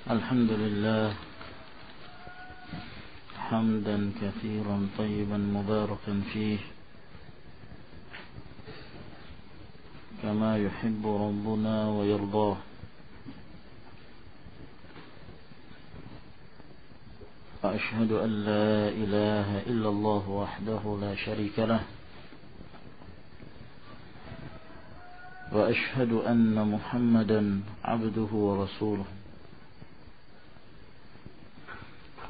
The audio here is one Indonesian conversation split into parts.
الحمد لله حمدا كثيرا طيبا مباركا فيه كما يحب ربنا ويرضاه. وأشهد أن لا إله إلا الله وحده لا شريك له، وأشهد أن محمدا عبده ورسوله،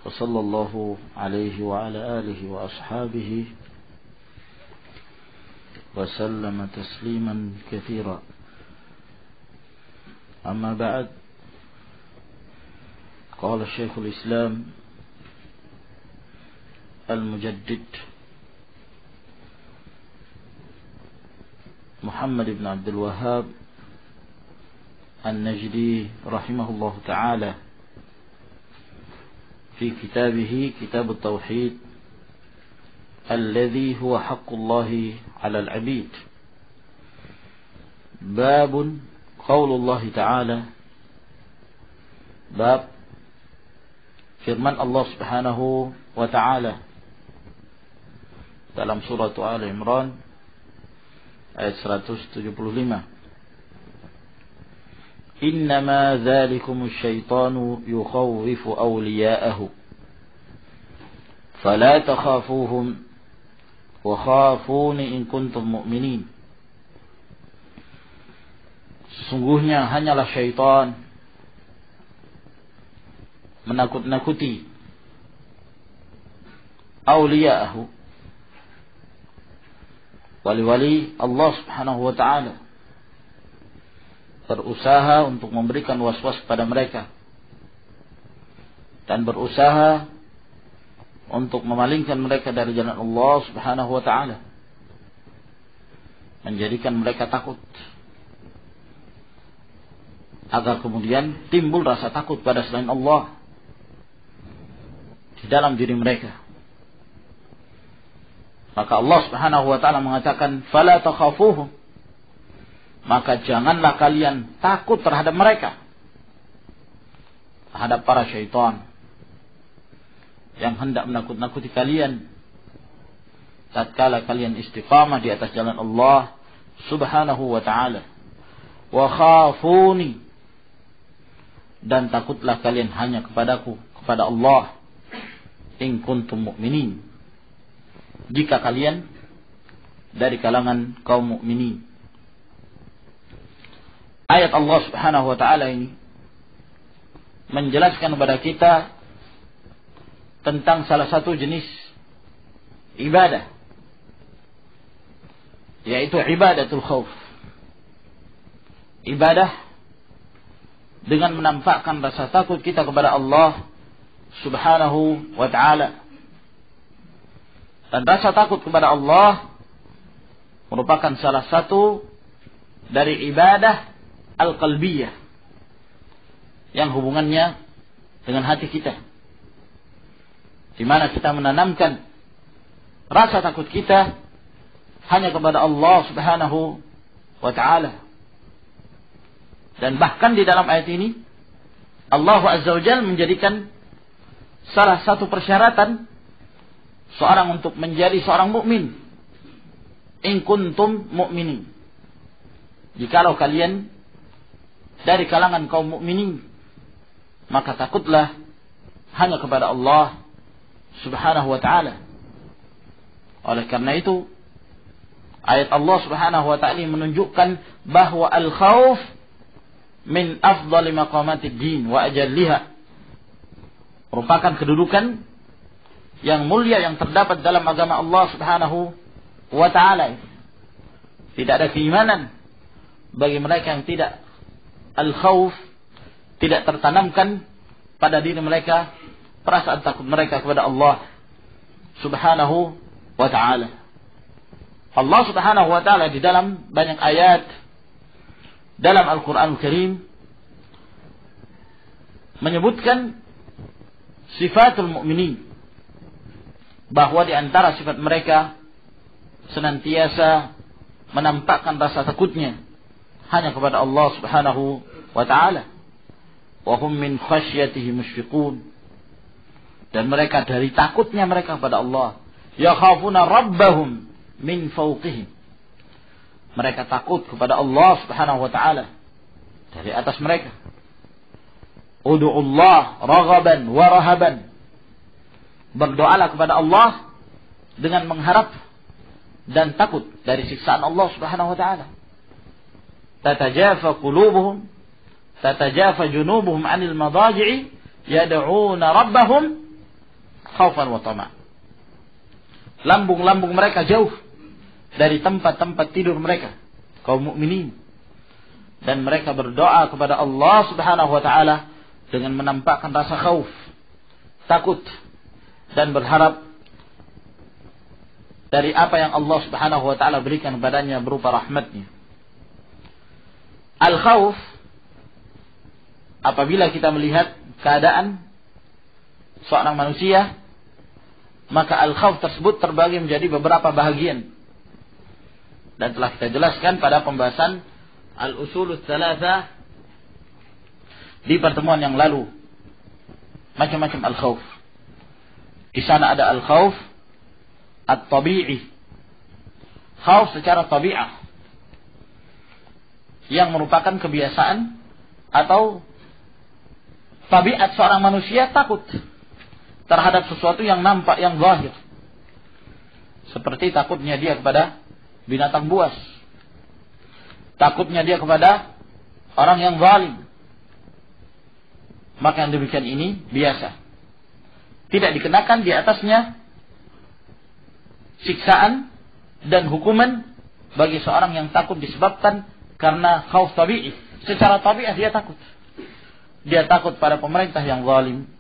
وصلى الله عليه وعلى آله وأصحابه وسلم تسليما كثيرا. أما بعد، قال الشيخ الإسلام المجدد محمد بن عبد الوهاب النجدي رحمه الله تعالى في كتابه كتاب التوحيد الذي هو حق الله على العبيد، باب قول الله تعالى، bab firman Allah Subhanahu wa ta'ala dalam surah Al-Imran ayat 175. Innama dzalikumus syaitanu yukhawwifu awliya'ahu fala takhafuhum wa khafuni in kuntum mu'minin. Sungguhnya hanyalah syaitan menakut-nakuti awliya'ahu, wali-wali Allah Subhanahu wa ta'ala, berusaha untuk memberikan was-was kepada mereka dan berusaha untuk memalingkan mereka dari jalan Allah Subhanahu wa ta'ala, menjadikan mereka takut agar kemudian timbul rasa takut pada selain Allah di dalam diri mereka. Maka Allah Subhanahu wa ta'ala mengatakan fala takhafuhum, maka janganlah kalian takut terhadap mereka, terhadap para syaitan yang hendak menakut-nakuti kalian tatkala kalian istiqamah di atas jalan Allah Subhanahu wa ta'ala. Wa khafuni, dan takutlah kalian hanya kepadaku, kepada Allah, in kuntum mu'minin, jika kalian dari kalangan kaum mukminin. Ayat Allah Subhanahu wa ta'ala ini menjelaskan kepada kita tentang salah satu jenis ibadah, yaitu ibadatul khauf. Ibadah dengan menampakkan rasa takut kita kepada Allah Subhanahu wa ta'ala. Dan rasa takut kepada Allah merupakan salah satu dari ibadah al-qalbiyah yang hubungannya dengan hati kita, di mana kita menanamkan rasa takut kita hanya kepada Allah Subhanahu wa ta'ala. Dan bahkan di dalam ayat ini Allah Azza wa Jalla menjadikan salah satu persyaratan seorang untuk menjadi seorang mukmin, in kuntum mu'minin, jikalau kalian dari kalangan kaum mukminin, maka takutlah hanya kepada Allah Subhanahu wa ta'ala. Oleh karena itu ayat Allah Subhanahu wa ta'ala menunjukkan bahwa al-khauf min afdali maqamatid din wa ajalliha, merupakan kedudukan yang mulia yang terdapat dalam agama Allah Subhanahu wa ta'ala. Tidak ada keimanan bagi mereka yang tidak al-khauf, tidak tertanamkan pada diri mereka perasaan takut mereka kepada Allah Subhanahu wa ta'ala. Allah Subhanahu wa ta'ala di dalam banyak ayat dalam Al-Quran Al-Karim menyebutkan sifatul mu'minin, bahwa di antara sifat mereka senantiasa menampakkan rasa takutnya hanya kepada Allah Subhanahu wa ta'ala. wa hum min khasyatihi musyfiqun. Dan mereka dari takutnya mereka pada Allah, yakhafuna rabbahum min fawqihim. Mereka takut kepada Allah Subhanahu wa taala dari atas mereka. Ud'ullah raghaban wa rahaban. Berdoalah kepada Allah dengan mengharap dan takut dari siksaan Allah Subhanahu wa taala. Tatajafa qulubuhum, tatajafa junubuhum 'anil madaji'i yad'una rabbahum khaufan wa tama'. Lambung-lambung mereka jauh dari tempat-tempat tidur mereka, kaum mukminin, dan mereka berdoa kepada Allah Subhanahu wa taala dengan menampakkan rasa khauf, takut, dan berharap dari apa yang Allah Subhanahu wa taala berikan kepadanya berupa rahmatnya. Al-khauf, apabila kita melihat keadaan seorang manusia, maka al-khauf tersebut terbagi menjadi beberapa bahagian. Dan telah kita jelaskan pada pembahasan al-usulul tsalatsa di pertemuan yang lalu. Macam-macam al-khauf. Di sana ada al-khauf at-tabi'i. Khauf secara tabi'ah, yang merupakan kebiasaan atau tabiat seorang manusia takut terhadap sesuatu yang nampak, yang zahir. Seperti takutnya dia kepada binatang buas, takutnya dia kepada orang yang zalim. Maka yang demikian ini biasa, tidak dikenakan di atasnya siksaan dan hukuman bagi seorang yang takut disebabkan karena khauf tabi'i. Secara tabi'ah dia takut. Dia takut pada pemerintah yang zalim,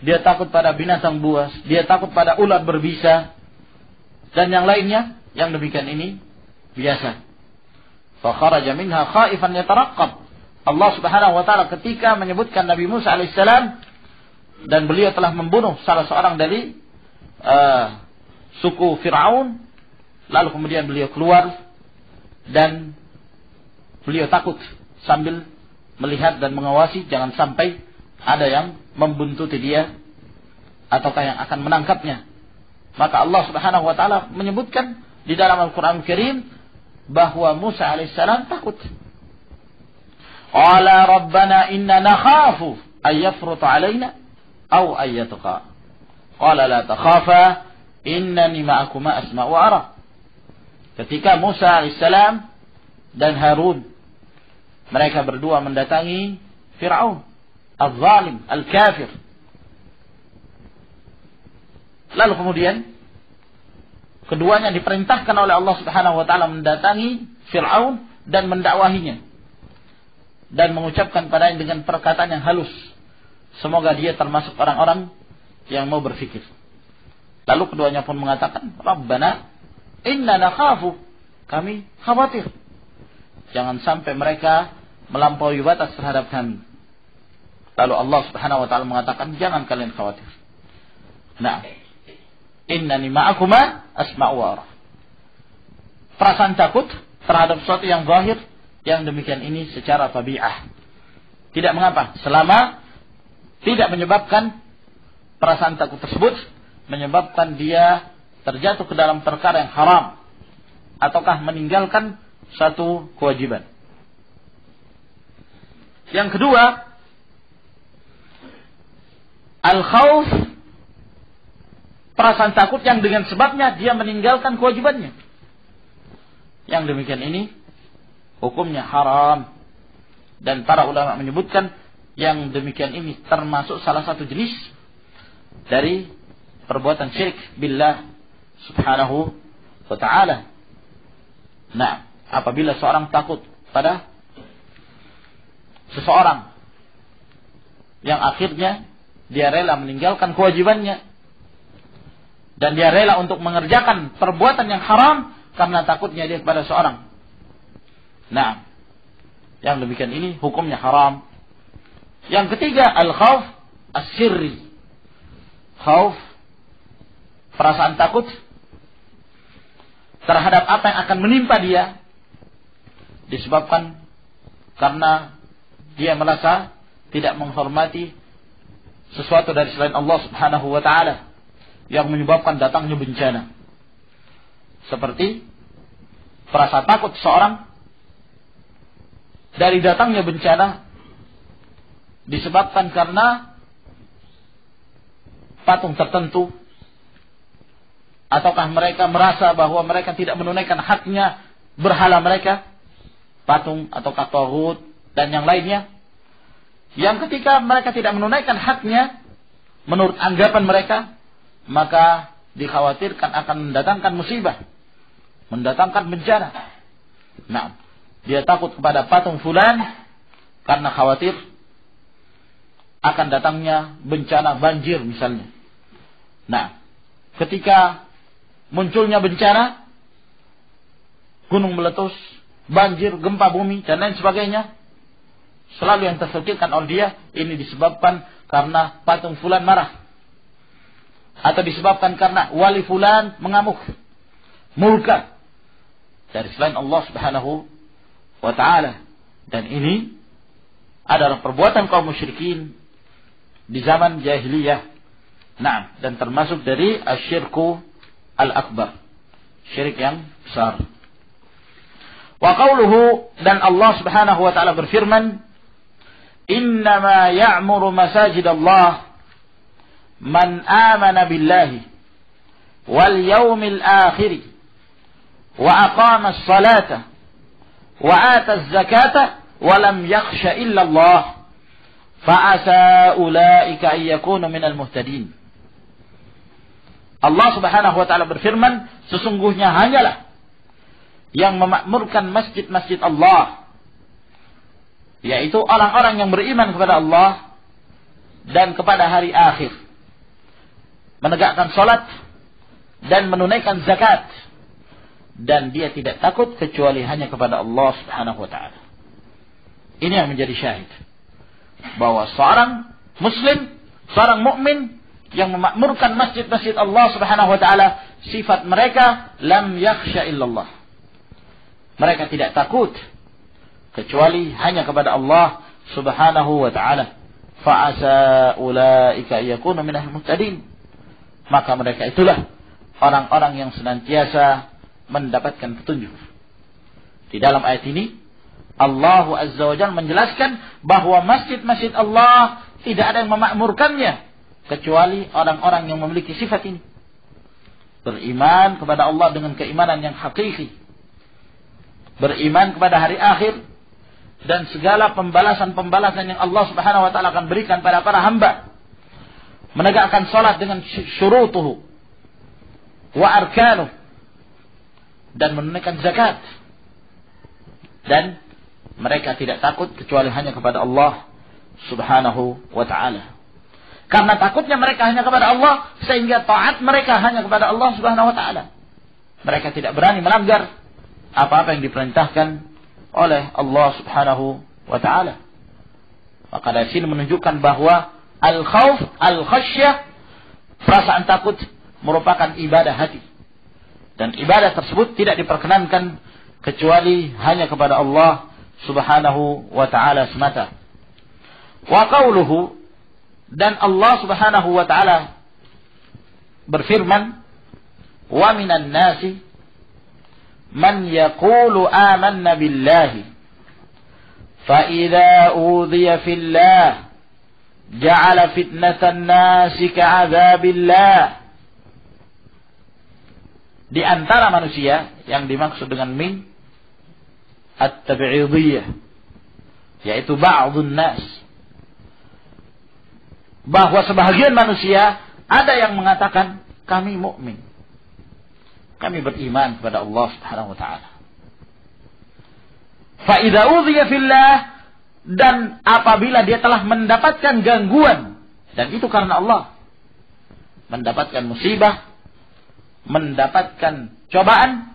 dia takut pada binatang buas, dia takut pada ular berbisa dan yang lainnya. Yang demikian ini biasa. Fa kharaja minha khaifan yataraqqab. Allah Subhanahu wa taala ketika menyebutkan Nabi Musa alaihissalam dan beliau telah membunuh salah seorang dari suku Fir'aun, lalu kemudian beliau keluar dan beliau takut sambil melihat dan mengawasi jangan sampai ada yang membuntuti dia ataukah yang akan menangkapnya. Maka Allah Subhanahu wa taala menyebutkan di dalam Al-Qur'an Karim bahwa Musa alaihissalam takut. Qala rabbana inna nakhafu ay yafruta alaina aw ay yatqa. Qala la takhafa innani ma'akuma asma'u wa ara. Ketika Musa alaihissalam dan Harun, mereka berdua mendatangi Fir'aun al-zalim, al-kafir. Lalu kemudian keduanya diperintahkan oleh Allah Subhanahu wa taala mendatangi Fir'aun dan mendakwahinya dan mengucapkan padanya dengan perkataan yang halus, semoga dia termasuk orang-orang yang mau berfikir. Lalu keduanya pun mengatakan, Rabbana inna nakhafu, kami khawatir jangan sampai mereka melampaui batas terhadap kami. Lalu Allah Subhanahu wa taala mengatakan, jangan kalian khawatir. Nah, innani ma'akuma asma'u wa ara. Perasaan takut terhadap sesuatu yang zahir, yang demikian ini secara tabi'ah. Tidak mengapa, selama tidak menyebabkan perasaan takut tersebut menyebabkan dia terjatuh ke dalam perkara yang haram ataukah meninggalkan satu kewajiban. Yang kedua, al-khauf, perasaan takut yang dengan sebabnya dia meninggalkan kewajibannya. Yang demikian ini hukumnya haram. Dan para ulama menyebutkan yang demikian ini termasuk salah satu jenis dari perbuatan syirik billah subhanahu wa ta'ala. Nah, apabila seorang takut pada seseorang yang akhirnya dia rela meninggalkan kewajibannya dan dia rela untuk mengerjakan perbuatan yang haram karena takutnya dia kepada seorang. Nah, yang demikian ini hukumnya haram. Yang ketiga, al-khauf as-sirri. Khauf, perasaan takut terhadap apa yang akan menimpa dia disebabkan karena dia merasa tidak menghormati sesuatu dari selain Allah Subhanahu wa taala yang menyebabkan datangnya bencana. Seperti perasa takut seorang dari datangnya bencana disebabkan karena patung tertentu, ataukah mereka merasa bahwa mereka tidak menunaikan haknya berhala mereka, patung ataukah taghut dan yang lainnya, yang ketika mereka tidak menunaikan haknya menurut anggapan mereka, maka dikhawatirkan akan mendatangkan musibah, mendatangkan bencana. Nah, dia takut kepada patung fulan karena khawatir akan datangnya bencana banjir misalnya. Nah, ketika munculnya bencana, gunung meletus, banjir, gempa bumi, dan lain sebagainya, selalu yang terfikirkan oleh dia, ini disebabkan karena patung fulan marah, atau disebabkan karena wali fulan mengamuk, murka dari selain Allah Subhanahu wa ta'ala. Dan ini adalah perbuatan kaum musyrikin di zaman jahiliyah. Nah, dan termasuk dari asyirku al-akbar, syirik yang besar. Wa qauluhu, dan Allah Subhanahu wa ta'ala berfirman, innama ya'muru masajid Allah man amana billahi wal yawmil akhir wa aqama as-salata wa ata az-zakata wa lam yakhsha illa Allah fa'asa ulaika an yakunu minal muhtadin. Allah Subhanahu wa ta'ala berfirman, sesungguhnya hanyalah yang memakmurkan masjid-masjid Allah, yaitu orang-orang yang beriman kepada Allah dan kepada hari akhir, menegakkan salat dan menunaikan zakat, dan dia tidak takut kecuali hanya kepada Allah Subhanahu wa ta'ala. Ini yang menjadi syahid bahwa seorang muslim, seorang mukmin yang memakmurkan masjid-masjid Allah Subhanahu wa ta'ala, sifat mereka lam yakhsha illallah. Mereka tidak takut kecuali hanya kepada Allah Subhanahu wa ta'ala. Fa'asa ulaika yakunu minal muhtadin. Maka mereka itulah orang-orang yang senantiasa mendapatkan petunjuk. Di dalam ayat ini Allah Azza wa Jalla menjelaskan bahwa masjid-masjid Allah tidak ada yang memakmurkannya kecuali orang-orang yang memiliki sifat ini. Beriman kepada Allah dengan keimanan yang hakiki, beriman kepada hari akhir, dan segala pembalasan-pembalasan yang Allah Subhanahu wa ta'ala akan berikan pada para hamba. Menegakkan salat dengan syurutuhu wa arkanuh, dan menunaikan zakat. Dan mereka tidak takut kecuali hanya kepada Allah Subhanahu wa ta'ala. Karena takutnya mereka hanya kepada Allah, sehingga taat mereka hanya kepada Allah Subhanahu wa ta'ala. Mereka tidak berani melanggar apa-apa yang diperintahkan oleh Allah Subhanahu wa ta'ala. Maka dari sini menunjukkan bahwa al-khawf, al-khasyah, perasaan takut merupakan ibadah hati. Dan ibadah tersebut tidak diperkenankan kecuali hanya kepada Allah Subhanahu wa ta'ala semata. Wa qauluhu, dan Allah Subhanahu wa ta'ala berfirman, wa minan nasi man yaqulu amanna billahi fa idza udhiya fillah ja'ala fitnatan nasi ka'adzabillah. Di antara manusia yang dimaksud dengan min at-tab'idiyah, yaitu ba'dun nas, bahwa sebahagian manusia ada yang mengatakan kami mukmin, kami beriman kepada Allah Subhanahu wa ta'ala. Fa idza udhiya fillah, dan apabila dia telah mendapatkan gangguan, dan itu karena Allah, mendapatkan musibah, mendapatkan cobaan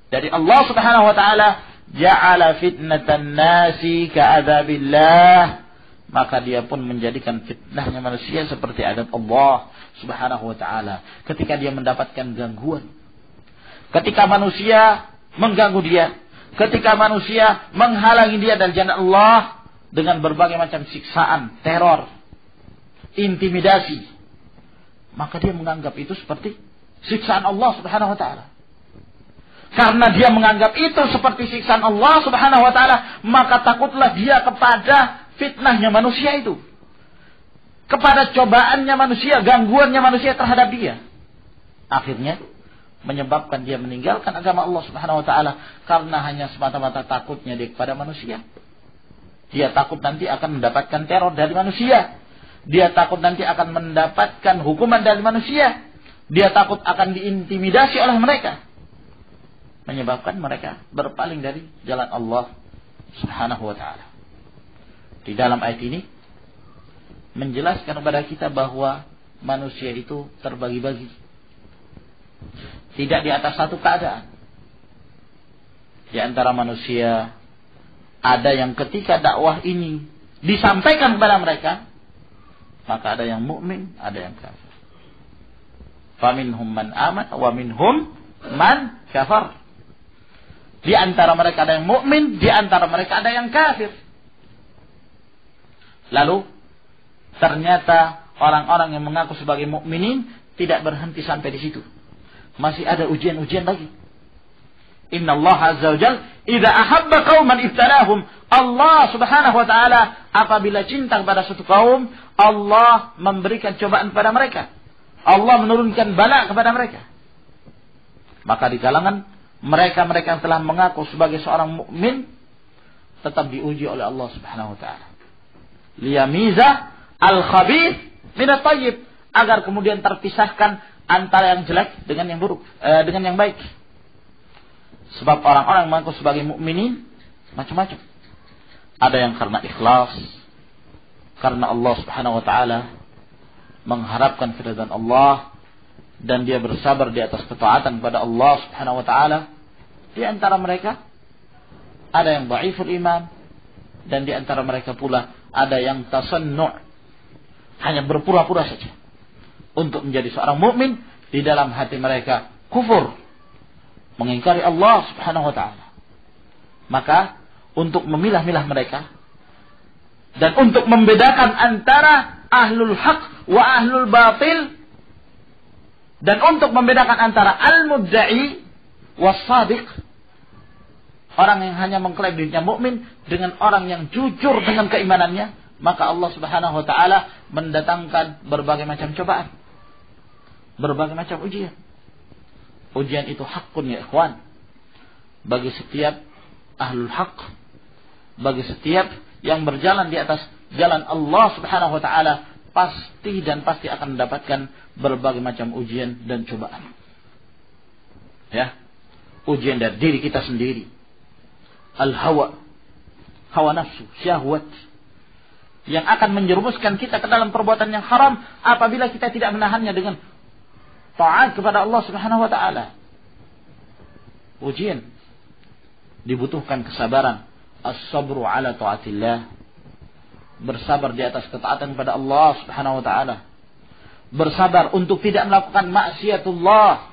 dari Allah Subhanahu wa ta'ala, ja'ala fitnatan nasi ka'adzabillah, maka dia pun menjadikan fitnahnya manusia seperti adab Allah Subhanahu wa ta'ala. Ketika dia mendapatkan gangguan, ketika manusia mengganggu dia, ketika manusia menghalangi dia dari jalan Allah, dengan berbagai macam siksaan, teror, intimidasi, maka dia menganggap itu seperti siksaan Allah Subhanahu wa taala. Karena dia menganggap itu seperti siksaan Allah Subhanahu wa taala, maka takutlah dia kepada fitnahnya manusia itu. Kepada cobaannya manusia, gangguannya manusia terhadap dia. Akhirnya menyebabkan dia meninggalkan agama Allah Subhanahu wa taala karena hanya semata-mata takutnya dia kepada manusia. Dia takut nanti akan mendapatkan teror dari manusia. Dia takut nanti akan mendapatkan hukuman dari manusia. Dia takut akan diintimidasi oleh mereka. Menyebabkan mereka berpaling dari jalan Allah Subhanahu wa taala. Di dalam ayat ini menjelaskan kepada kita bahwa manusia itu terbagi-bagi. Tidak di atas satu keadaan. Di antara manusia ada yang ketika dakwah ini disampaikan kepada mereka, maka ada yang mukmin, ada yang kafir. Faminhum man amana wa minhum man kafar. Di antara mereka ada yang mukmin, di antara mereka ada yang kafir. Lalu ternyata orang-orang yang mengaku sebagai mukminin tidak berhenti sampai di situ. Masih ada ujian-ujian lagi. Inna Allah azza wa jalla idza ahabba qauman ibtalahum. Allah Subhanahu wa taala apabila cinta kepada suatu kaum, Allah memberikan cobaan kepada mereka. Allah menurunkan bala kepada mereka. Maka di kalangan mereka-mereka yang telah mengaku sebagai seorang mukmin tetap diuji oleh Allah Subhanahu wa taala. Liyamiza al-khabith min at-tayyib, agar kemudian terpisahkan antara yang jelek dengan yang buruk, dengan yang baik. Sebab orang-orang yang mengaku sebagai mukminin macam-macam. Ada yang karena ikhlas, karena Allah Subhanahu wa taala, mengharapkan keridhaan Allah, dan dia bersabar di atas ketaatan kepada Allah Subhanahu wa taala. Di antara mereka ada yang dhaiful iman, dan di antara mereka pula ada yang tasannu', hanya berpura-pura saja untuk menjadi seorang mukmin, di dalam hati mereka kufur, mengingkari Allah Subhanahu wa taala. Maka untuk memilah-milah mereka dan untuk membedakan antara ahlul haq wa ahlul batil, dan untuk membedakan antara al-mudda'i was-sadiq, orang yang hanya mengklaim dirinya mukmin dengan orang yang jujur dengan keimanannya, maka Allah Subhanahu wa taala mendatangkan berbagai macam cobaan, berbagai macam ujian. Ujian itu hakun ya ikhwan, bagi setiap ahlul haq, bagi setiap yang berjalan di atas jalan Allah Subhanahu wa taala, pasti dan pasti akan mendapatkan berbagai macam ujian dan cobaan. Ya, ujian dari diri kita sendiri, al-hawa, hawa nafsu, syahwat, yang akan menjerumuskan kita ke dalam perbuatan yang haram apabila kita tidak menahannya dengan taat kepada Allah Subhanahu wa taala. Ujian dibutuhkan kesabaran, as-sabru ala taatillah, bersabar di atas ketaatan kepada Allah Subhanahu wa taala, bersabar untuk tidak melakukan maksiatullah,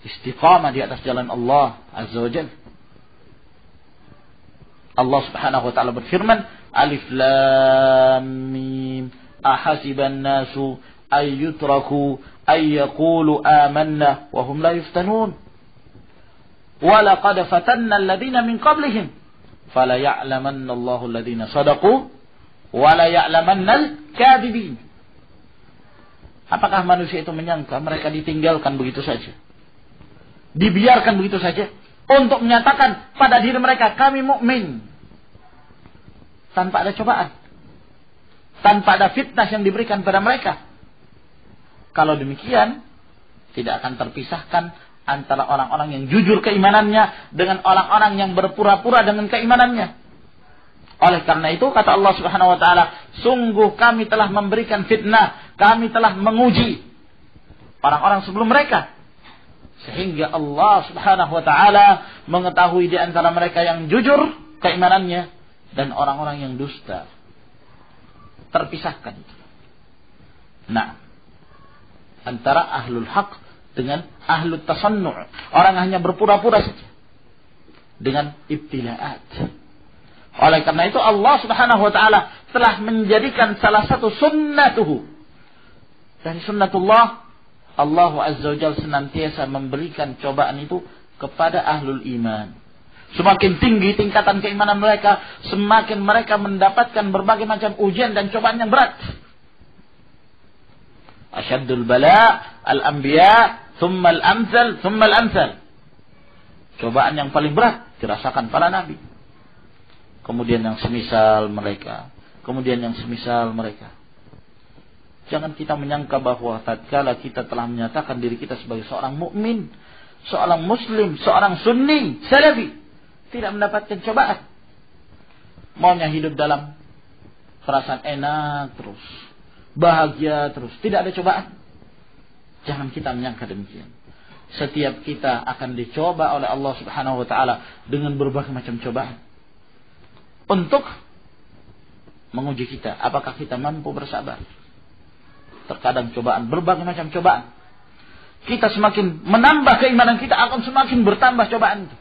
istiqamah di atas jalan Allah azza wa jalla. Allah Subhanahu wa taala berfirman, Alif Lam Mim, ahasiban nasu ay yutraku ay yaqulu amanna wa hum la yuftanun. Wa laqad fatanna alladhina min qablihim fala ya'lamanna Allahu alladhina sadaqu wa la ya'lamanna al-kadhibin. Apakah manusia itu menyangka mereka ditinggalkan begitu saja, dibiarkan begitu saja untuk menyatakan pada diri mereka kami mukmin, tanpa ada cobaan, tanpa ada fitnah yang diberikan pada mereka? Kalau demikian, tidak akan terpisahkan antara orang-orang yang jujur keimanannya dengan orang-orang yang berpura-pura dengan keimanannya. Oleh karena itu kata Allah Subhanahu wa taala, sungguh kami telah memberikan fitnah, kami telah menguji orang-orang sebelum mereka, sehingga Allah Subhanahu wa taala mengetahui di antara mereka yang jujur keimanannya dan orang-orang yang dusta. Terpisahkan. Nah, antara ahlul haq dengan ahlul tasannu', orang hanya berpura-pura saja, dengan ibtilaat, Oleh karena itu Allah Subhanahu wa taala telah menjadikan salah satu sunnatuhu dari sunnatullah, Allah Azza wa Jalla senantiasa memberikan cobaan itu kepada ahlul iman. Semakin tinggi tingkatan keimanan mereka, semakin mereka mendapatkan berbagai macam ujian dan cobaan yang berat. Asyaddul bala al-anbiya, thumma al-amsal, thumma al-amsal. Cobaan yang paling berat dirasakan para nabi. Kemudian yang semisal mereka. Kemudian yang semisal mereka. Jangan kita menyangka bahwa tatkala kita telah menyatakan diri kita sebagai seorang mukmin, seorang muslim, seorang sunni, salafi, tidak mendapatkan cobaan. Maunya hidup dalam perasaan enak terus, bahagia terus, tidak ada cobaan. Jangan kita menyangka demikian. Setiap kita akan dicoba oleh Allah Subhanahu wa taala dengan berbagai macam cobaan. Untuk menguji kita, apakah kita mampu bersabar. Terkadang cobaan, berbagai macam cobaan. Kita semakin menambah keimanan kita, akan semakin bertambah cobaan itu.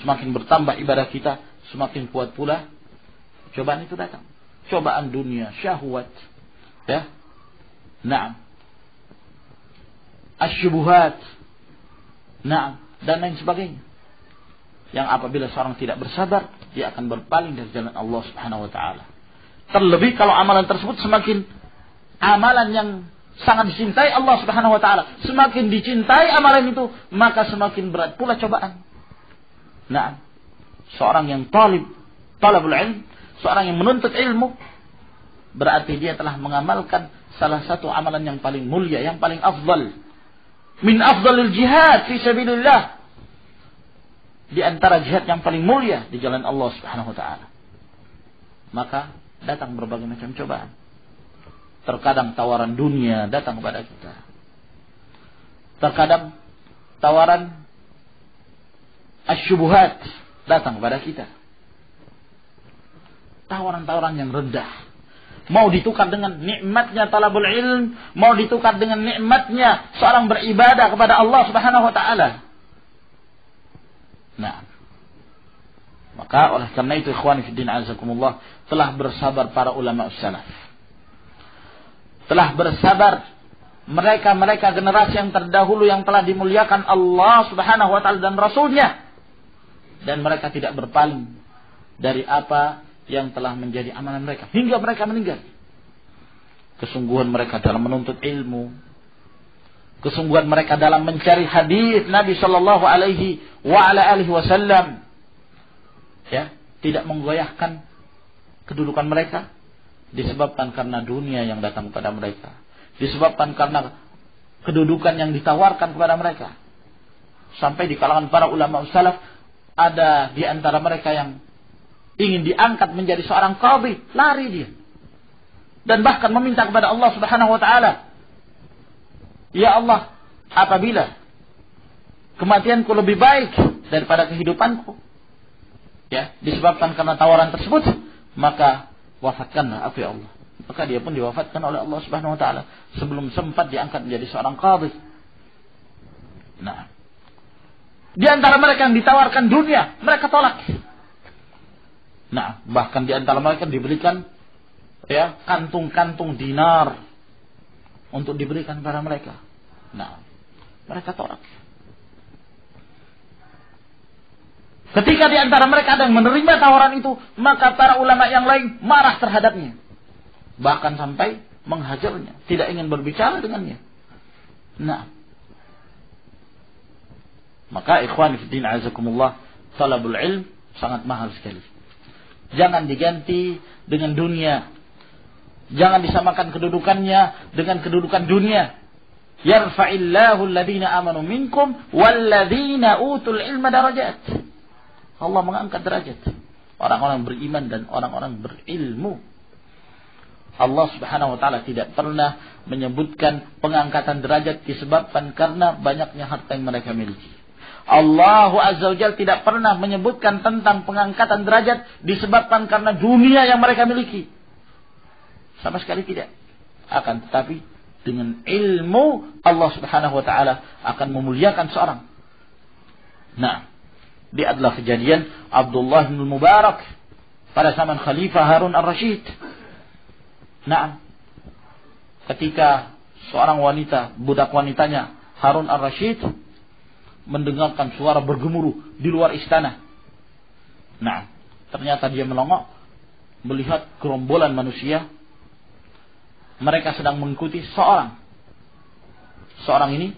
Semakin bertambah ibadah kita, semakin kuat pula cobaan itu datang. Cobaan dunia, syahwat, ya, na'am, asyubuhat, na'am, dan lain sebagainya. Yang apabila seorang tidak bersabar, dia akan berpaling dari jalan Allah Subhanahu wa taala. Terlebih kalau amalan tersebut semakin amalan yang sangat dicintai Allah Subhanahu wa taala, semakin dicintai amalan itu, maka semakin berat pula cobaan. Nah, seorang yang talabul ilm, seorang yang menuntut ilmu, berarti dia telah mengamalkan salah satu amalan yang paling mulia, yang paling afdal. Min afdalil jihad fi sabilillah. Di antara jihad yang paling mulia di jalan Allah Subhanahu wa taala. Maka datang berbagai macam cobaan. Terkadang tawaran dunia datang kepada kita. Terkadang tawaran asyubuhat datang kepada kita. Tawaran-tawaran yang rendah. Mau ditukar dengan nikmatnya talabul ilm, mau ditukar dengan nikmatnya seorang beribadah kepada Allah Subhanahu wa taala. Nah, maka oleh karena itu ikhwan fillah azakumullah, telah bersabar para ulama salaf. Telah bersabar mereka generasi yang terdahulu yang telah dimuliakan Allah Subhanahu wa taala dan Rasulnya. Dan mereka tidak berpaling dari apa yang telah menjadi amalan mereka hingga mereka meninggal. Kesungguhan mereka dalam menuntut ilmu, kesungguhan mereka dalam mencari hadis Nabi sallallahu alaihi wa ala alihi wasallam, ya, tidak menggoyahkan kedudukan mereka disebabkan karena dunia yang datang kepada mereka, disebabkan karena kedudukan yang ditawarkan kepada mereka. Sampai di kalangan para ulama salaf ada di antara mereka yang ingin diangkat menjadi seorang qadhi, lari dia. Dan bahkan meminta kepada Allah Subhanahu wa taala, ya Allah, apabila kematianku lebih baik daripada kehidupanku, ya, disebabkan karena tawaran tersebut, maka wafatkanlah aku ya Allah. Maka dia pun diwafatkan oleh Allah Subhanahu wa taala sebelum sempat diangkat menjadi seorang qadhi. Nah, di antara mereka yang ditawarkan dunia, mereka tolak. Nah, bahkan di antara mereka diberikan, ya, kantung-kantung dinar untuk diberikan kepada mereka. Nah, mereka tolak. Ketika di antara mereka ada yang menerima tawaran itu, maka para ulama yang lain marah terhadapnya. Bahkan sampai menghajarnya, tidak ingin berbicara dengannya. Nah, maka ikhwan fillah azakumullah, talabul ilm sangat mahal sekali. Jangan diganti dengan dunia. Jangan disamakan kedudukannya dengan kedudukan dunia. Yarfa'illahu alladhina amanu minkum walladhina utul ilma darajat. Allah mengangkat derajat orang-orang beriman dan orang-orang berilmu. Allah Subhanahu wa taala tidak pernah menyebutkan pengangkatan derajat disebabkan karena banyaknya harta yang mereka miliki. Allah Azza wa Jalla tidak pernah menyebutkan tentang pengangkatan derajat disebabkan karena dunia yang mereka miliki. Sama sekali tidak. Akan tetapi dengan ilmu Allah Subhanahu wa taala akan memuliakan seorang. Nah, Dia adalah kejadian Abdullah bin Mubarak pada zaman Khalifah Harun ar-Rasyid. Nah, ketika seorang wanita, budak wanitanya Harun ar-Rasyid mendengarkan suara bergemuruh di luar istana. Nah, ternyata dia melongok melihat gerombolan manusia. Mereka sedang mengikuti seorang ini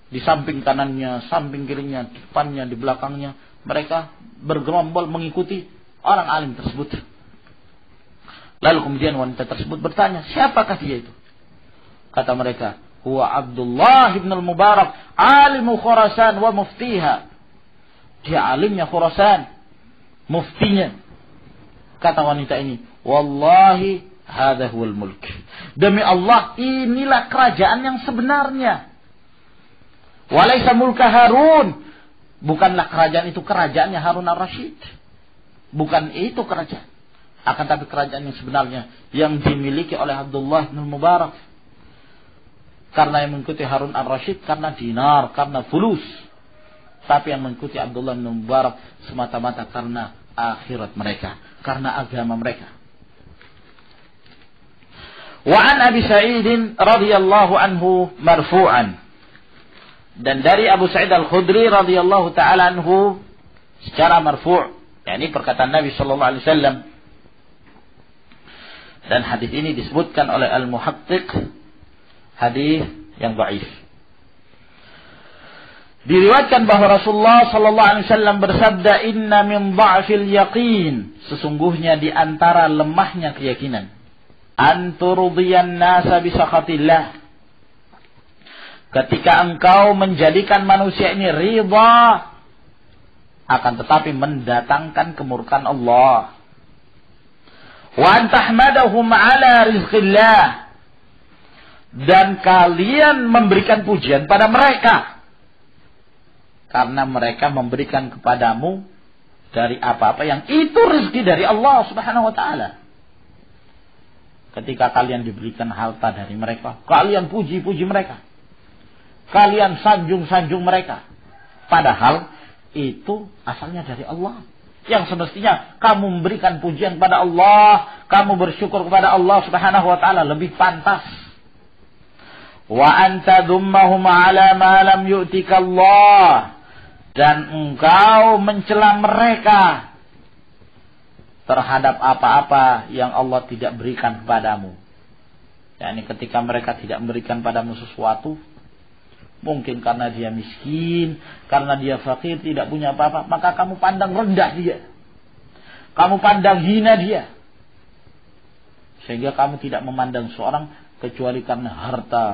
di samping kanannya, samping kirinya, di depannya, di belakangnya. Mereka bergerombol mengikuti orang alim tersebut. Lalu kemudian wanita tersebut bertanya, siapakah dia itu? Kata mereka, huwa Abdullah ibn al-Mubarak, alimu Khurasan wa muftiha. Dia alimnya Khurasan, muftinya. Kata wanita ini, wallahi hadha huwal mulk. Demi Allah, inilah kerajaan yang sebenarnya. Walaysa mulka Harun. Bukanlah kerajaan itu kerajaannya Harun ar-Rasyid. Bukan itu kerajaan. Akan tapi kerajaan yang sebenarnya yang dimiliki oleh Abdullah bin Mubarak. Karena yang mengikuti Harun ar-Rasyid karena dinar, karena fulus. Tapi yang mengikuti Abdullah bin Mubarak semata-mata karena akhirat mereka, karena agama mereka. Wa an Abi Sa'id radhiyallahu anhu marfu'an. Dan dari Abu Sa'id Al-Khudri radhiyallahu taala anhu secara marfu', yakni perkataan Nabi sallallahu alaihi wasallam. Dan hadis ini disebutkan oleh Al-Muhaqqiq hadis yang dhaif. Diriwayatkan bahwa Rasulullah sallallahu alaihi wasallam bersabda, "Inna min dha'fil yaqin." Sesungguhnya di antara lemahnya keyakinan, anturdiyan nasa bi sakhatillah. Ketika engkau menjadikan manusia ini ridha, akan tetapi mendatangkan kemurkaan Allah. Wa antahmadahum ala rizqillah. Dan kalian memberikan pujian pada mereka. Karena mereka memberikan kepadamu dari apa-apa yang itu rezeki dari Allah subhanahu wa ta'ala. Ketika kalian diberikan harta dari mereka, kalian puji-puji mereka. Kalian sanjung-sanjung mereka. Padahal itu asalnya dari Allah. Yang semestinya kamu memberikan pujian pada Allah, kamu bersyukur kepada Allah subhanahu wa ta'ala lebih pantas. Wa anta dummahum ala ma lam yu'tika Allah. Dan engkau mencela mereka terhadap apa-apa yang Allah tidak berikan kepadamu. yakni ketika mereka tidak memberikan padamu sesuatu, mungkin karena dia miskin, karena dia fakir, tidak punya apa-apa, maka kamu pandang rendah dia. Kamu pandang hina dia. Sehingga kamu tidak memandang seorang kecuali karena harta.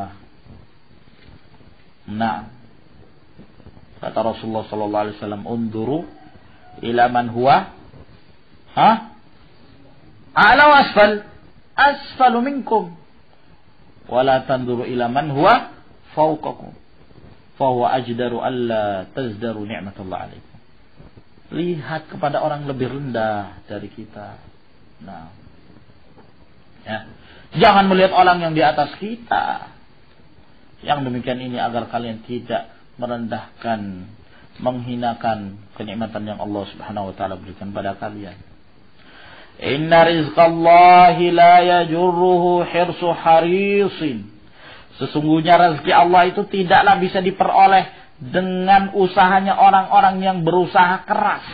Nah, kata Rasulullah sallallahu alaihi wasallam, "Unduru ila man huwa a'la wa asfalu minkum, wa la tanduru ila man huwa fawqakum, fa huwa ajdaru alla tazdaru ni'matallah alaikum." Lihat kepada orang lebih rendah dari kita. Nah, ya. Jangan melihat orang yang di atas kita. Yang demikian ini agar kalian tidak merendahkan, menghinakan kenikmatan yang Allah Subhanahu wa taala berikan pada kalian. Inna rizqallahi la yajurruhu hirsu harisin. Sesungguhnya rezeki Allah itu tidaklah bisa diperoleh dengan usahanya orang-orang yang berusaha keras.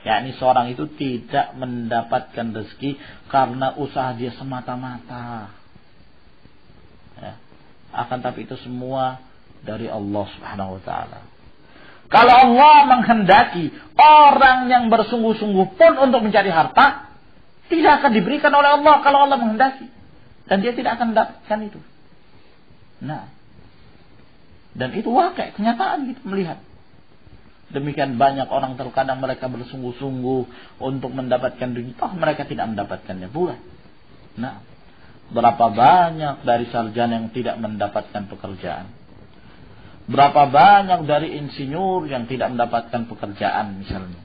Yakni seorang itu tidak mendapatkan rezeki karena usaha dia semata-mata. Ya. Akan tapi itu semua dari Allah Subhanahu wa taala. Kalau Allah menghendaki orang yang bersungguh-sungguh pun untuk mencari harta, tidak akan diberikan oleh Allah kalau Allah menghendaki. Dan dia tidak akan mendapatkan itu. Nah, dan itu wakai, kenyataan kita melihat. Demikian banyak orang terkadang mereka bersungguh-sungguh untuk mendapatkan dunia, toh mereka tidak mendapatkannya pula. Nah, berapa banyak dari sarjana yang tidak mendapatkan pekerjaan. Berapa banyak dari insinyur yang tidak mendapatkan pekerjaan misalnya.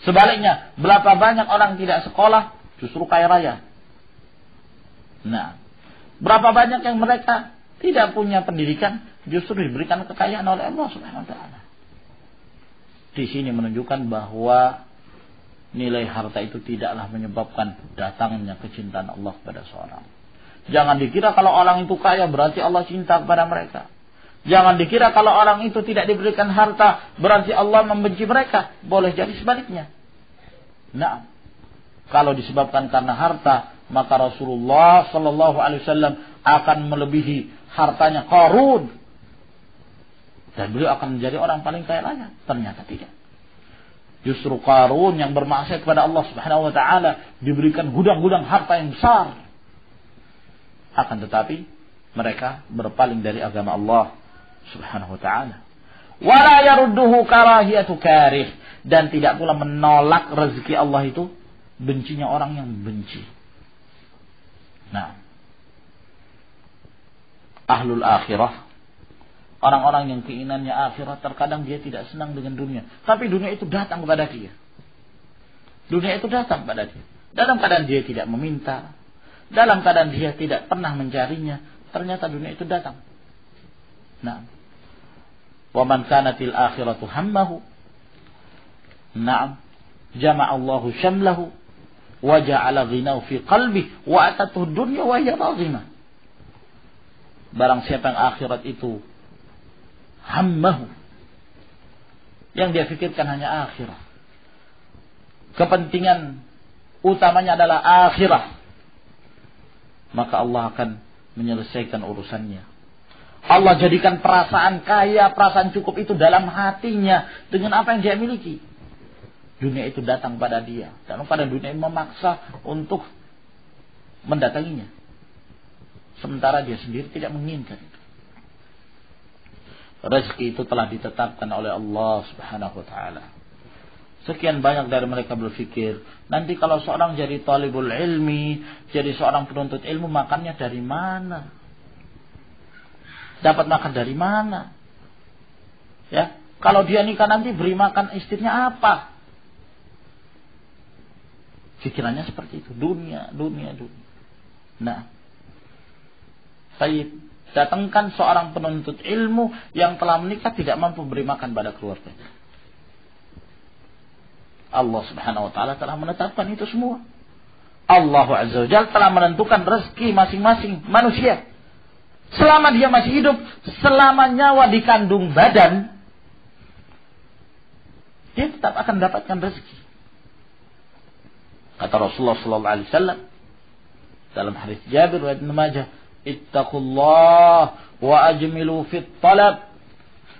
Sebaliknya, berapa banyak orang tidak sekolah justru kaya raya. Nah, berapa banyak yang mereka tidak punya pendidikan justru diberikan kekayaan oleh Allah Subhanahu wa taala. di sini menunjukkan bahwa nilai harta itu tidaklah menyebabkan datangnya kecintaan Allah kepada seorang. Jangan dikira kalau orang itu kaya berarti Allah cinta kepada mereka. Jangan dikira kalau orang itu tidak diberikan harta berarti Allah membenci mereka. Boleh jadi sebaliknya. Nah, kalau disebabkan karena harta, maka Rasulullah sallallahu alaihi wasallam akan melebihi hartanya Qarun. Dan beliau akan menjadi orang paling kaya raya. Ternyata tidak. Justru Qarun yang bermaksiat kepada Allah Subhanahu wa taala diberikan gudang-gudang harta yang besar. Akan tetapi mereka berpaling dari agama Allah Subhanahu wa taala. Wala yarudduhu karahiyatu karih, dan tidak pula menolak rezeki Allah itu bencinya orang yang benci. Nah, ahlul akhirah, orang-orang yang keinginannya akhirat, terkadang dia tidak senang dengan dunia, tapi dunia itu datang kepada dia. Dunia itu datang kepada dia dalam keadaan dia tidak meminta, dalam keadaan dia tidak pernah mencarinya, ternyata dunia itu datang. Nah, wa man kanatil akhiratu hammahu, na'am, jama'allahu syamlahu wa ja'ala ghinahu fi qalbi wa atatuhu dunya wa hiya razimah. Barang siapa yang akhirat itu hammahu, yang dia fikirkan hanya akhirat, kepentingan utamanya adalah akhirat, maka Allah akan menyelesaikan urusannya. Allah jadikan perasaan kaya, perasaan cukup itu dalam hatinya dengan apa yang dia miliki. Dunia itu datang pada dia, dan pada dunia ini memaksa untuk mendatanginya, sementara dia sendiri tidak menginginkan. Rezeki itu telah ditetapkan oleh Allah Subhanahu wa taala. Sekian banyak dari mereka berpikir, nanti kalau seorang jadi talibul ilmi, jadi seorang penuntut ilmu, makannya dari mana? Dapat makan dari mana? Ya, kalau dia nikah nanti beri makan istrinya apa? Pikirannya seperti itu, dunia. Nah, baik, datangkan seorang penuntut ilmu yang telah menikah tidak mampu beri makan pada keluarganya. Allah Subhanahu wa taala telah menetapkan itu semua. Allah Azza wa Jalla telah menentukan rezeki masing-masing manusia. Selama dia masih hidup, selama nyawa di kandung badan, dia tetap akan mendapatkan rezeki. Kata Rasulullah sallallahu alaihi wasallam dalam hadis Jabir wa Ibnu Majah, "Ittaqullah wa ajmilu fit talab."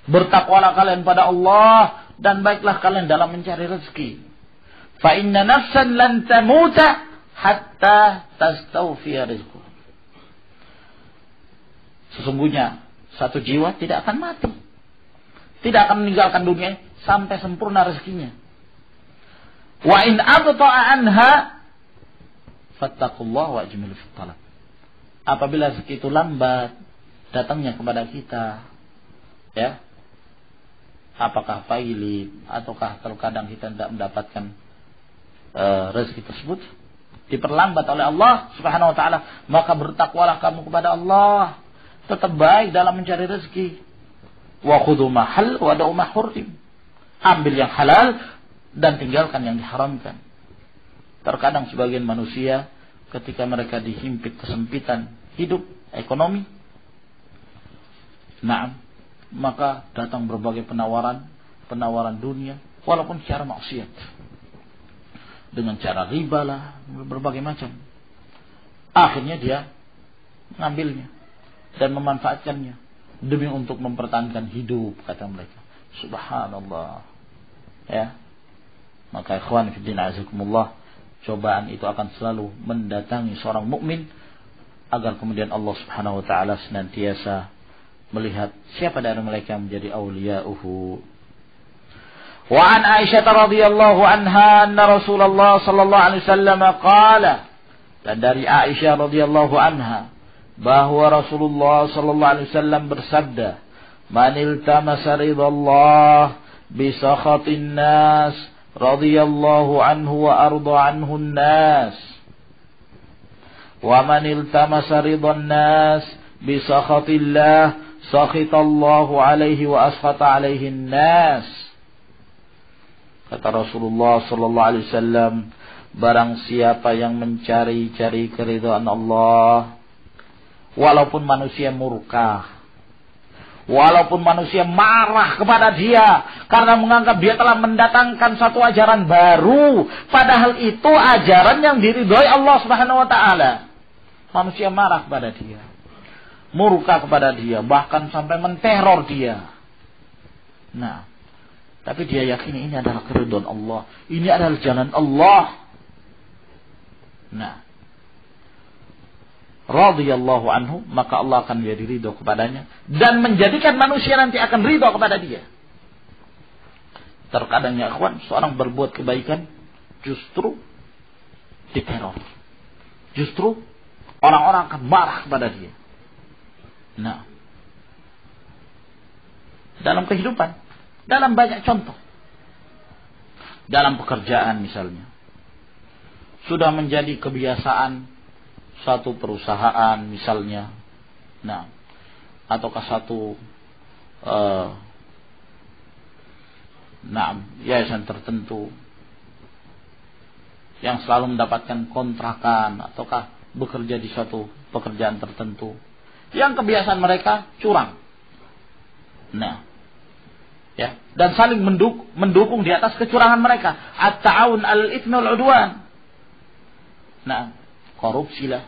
Bertakwalah kalian pada Allah dan baiklah kalian dalam mencari rezeki. Fa inna nafsan lan tamuta hatta tastawfiya rizqaha. Sesungguhnya satu jiwa tidak akan mati, tidak akan meninggalkan dunia sampai sempurna rezekinya. Wa in abta'a anha fattaqullaha wa ajmilu fit talab. Apabila rezeki itu lambat datangnya kepada kita, ya, apakah pailit ataukah terkadang kita tidak mendapatkan rezeki tersebut, diperlambat oleh Allah Subhanahu wa taala, maka bertakwalah kamu kepada Allah, tetap baik dalam mencari rezeki. Wa khudhu ma hal wa da'u ma hurrim. Ambil yang halal dan tinggalkan yang diharamkan. Terkadang sebagian manusia ketika mereka dihimpit kesempitan hidup ekonomi, maka datang berbagai penawaran dunia, walaupun secara maksiat, dengan cara riba lah, berbagai macam. Akhirnya dia mengambilnya dan memanfaatkannya demi untuk mempertahankan hidup, kata mereka. Subhanallah. Ya. Maka ikhwan fillah azakumullah, cobaan itu akan selalu mendatangi seorang mukmin agar kemudian Allah Subhanahu wa taala senantiasa melihat siapa dari mereka yang menjadi awliya'uhu. Wa an Aisyah radhiyallahu anha anna Rasulullah sallallahu alaihi wasallam qala, dan dari Aisyah radhiyallahu anha bahwa Rasulullah sallallahu alaihi wasallam bersabda, man iltamasa ridallah bi sakhatin nas radhiyallahu anhu wa arda anhu an-nas, wa man iltamasa ridan nas bi sakhatillah sakhitallahu alaihi wa askhata alaihi an-nas. Kata Rasulullah sallallahu alaihi wasallam, barang siapa yang mencari-cari keridhaan Allah, walaupun manusia murka, walaupun manusia marah kepada dia karena menganggap dia telah mendatangkan satu ajaran baru, padahal itu ajaran yang diridhoi Allah Subhanahu wa taala. Manusia marah kepada dia, murka kepada dia, bahkan sampai menteror dia. Nah, tapi dia yakin ini adalah keridhaan Allah, ini adalah jalan Allah. Nah, radhiyallahu anhu, maka Allah akan menjadi ridho kepadanya dan menjadikan manusia nanti akan ridho kepada dia. Terkadang ya akhwan, seorang berbuat kebaikan justru diteror, justru orang-orang akan marah kepada dia. Nah, dalam kehidupan, dalam banyak contoh, dalam pekerjaan misalnya, sudah menjadi kebiasaan satu perusahaan misalnya, nah, ataukah satu yayasan tertentu yang selalu mendapatkan kontrakan ataukah bekerja di suatu pekerjaan tertentu yang kebiasaan mereka curang. Nah, ya, dan saling mendukung di atas kecurangan mereka. At-ta'awun 'alal itsmi wal 'udwan. Nah, korupsi lah,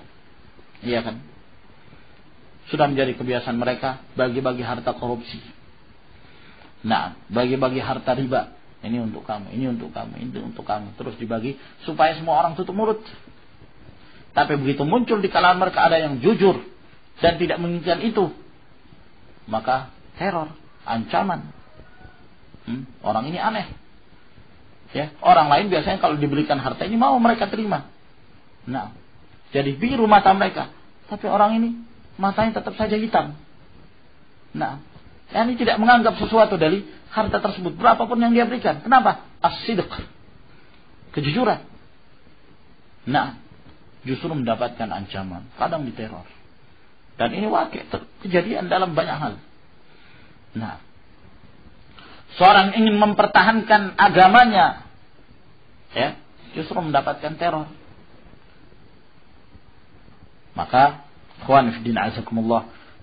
iya kan? Sudah menjadi kebiasaan mereka bagi-bagi harta korupsi. Nah, bagi-bagi harta riba. Ini untuk kamu, ini untuk kamu, ini untuk kamu. Terus dibagi supaya semua orang tutup mulut. Tapi begitu muncul di kalangan mereka ada yang jujur dan tidak menginginkan itu, maka teror, ancaman. Orang ini aneh. Ya, orang lain biasanya kalau diberikan harta ini mau mereka terima. Nah, jadi biru mata mereka, tapi orang ini matanya tetap saja hitam. Nah, ini tidak menganggap sesuatu dari harta tersebut, berapapun yang dia berikan. Kenapa? As-sidq, kejujuran. Nah, justru mendapatkan ancaman, kadang diteror. Dan ini kejadian dalam banyak hal. Nah, seorang ingin mempertahankan agamanya, ya, justru mendapatkan teror. Maka, ikhwan fillah azakumullah,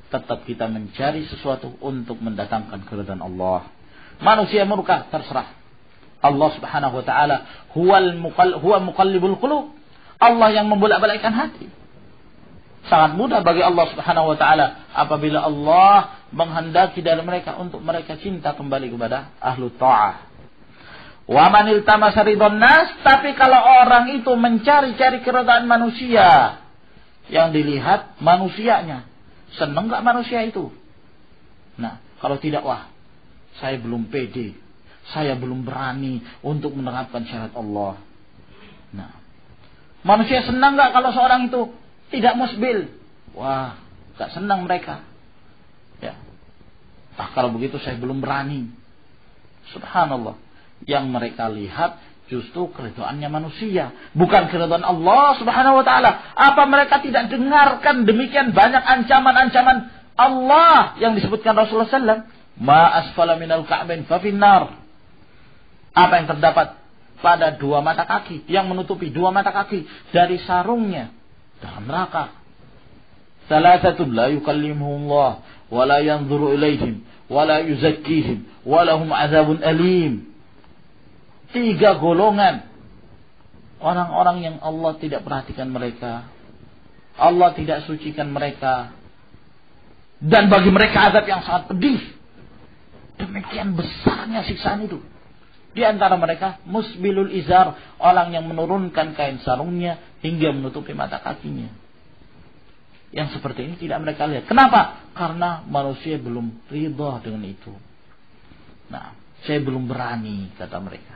tetap kita mencari sesuatu untuk mendatangkan keridhaan Allah. Manusia murka, terserah. Allah Subhanahu wa taala huwa muqallibul qulub. Allah yang membolak-balikkan hati. Sangat mudah bagi Allah Subhanahu wa taala apabila Allah menghendaki dari mereka untuk mereka cinta kembali kepada ahlu ta'ah. Wa man iltamasa ridwan nas, tapi kalau orang itu mencari-cari keridhaan manusia, yang dilihat manusianya, senang enggak manusia itu? Nah, kalau tidak, wah, saya belum pede, saya belum berani untuk menerapkan syariat Allah. Nah, manusia senang enggak kalau seorang itu tidak musbil? Wah, enggak senang mereka. Ya. Kalau begitu saya belum berani. Subhanallah. Yang mereka lihat justru keridhaannya manusia, bukan keridhaan Allah Subhanahu wa taala. Apa mereka tidak dengarkan demikian banyak ancaman-ancaman Allah yang disebutkan Rasulullah SAW? Ma asfala minal ka'bain fa finnar. Apa yang terdapat pada dua mata kaki, yang menutupi dua mata kaki dari sarungnya, dalam neraka. Salasatun la yukallimuhumullah wa la yanzuru ilaihim wa la yuzakkihim wa lahum azabun alim. 3 golongan orang-orang yang Allah tidak perhatikan mereka, Allah tidak sucikan mereka, dan bagi mereka azab yang sangat pedih. Demikian besarnya siksaan itu. Di antara mereka musbilul izar, orang yang menurunkan kain sarungnya hingga menutupi mata kakinya. Yang seperti ini tidak mereka lihat. Kenapa? Karena manusia belum ridha dengan itu. Nah, saya belum berani, kata mereka.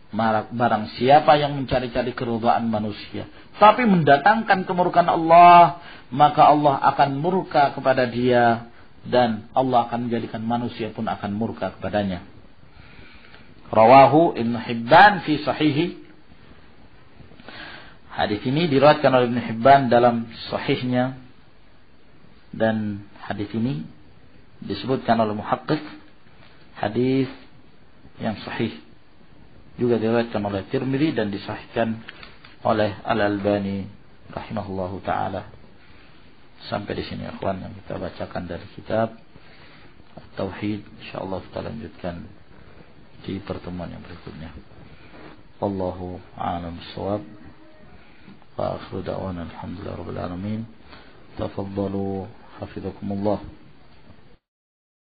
Barang siapa yang mencari-cari keridhaan manusia tapi mendatangkan kemurkaan Allah, maka Allah akan murka kepada dia dan Allah akan menjadikan manusia pun akan murka kepadanya. Rawahu Ibnu Hibban fi sahihi. Hadis ini diriwayatkan oleh Ibnu Hibban dalam sahihnya, dan hadis ini disebutkan oleh muhaqqiq hadis yang sahih. juga diriwayatkan oleh Tirmidzi dan disahihkan oleh Al-Albani rahimahullahu taala. Sampai di sini ikhwan yang kita bacakan dari kitab At-Tauhid. Insyaallah kita lanjutkan di pertemuan yang berikutnya. Wallahu a'lam bissawab. Wa akhiru da'wana alhamdulillahi rabbil alamin. Tafaddalu hafizakumullah.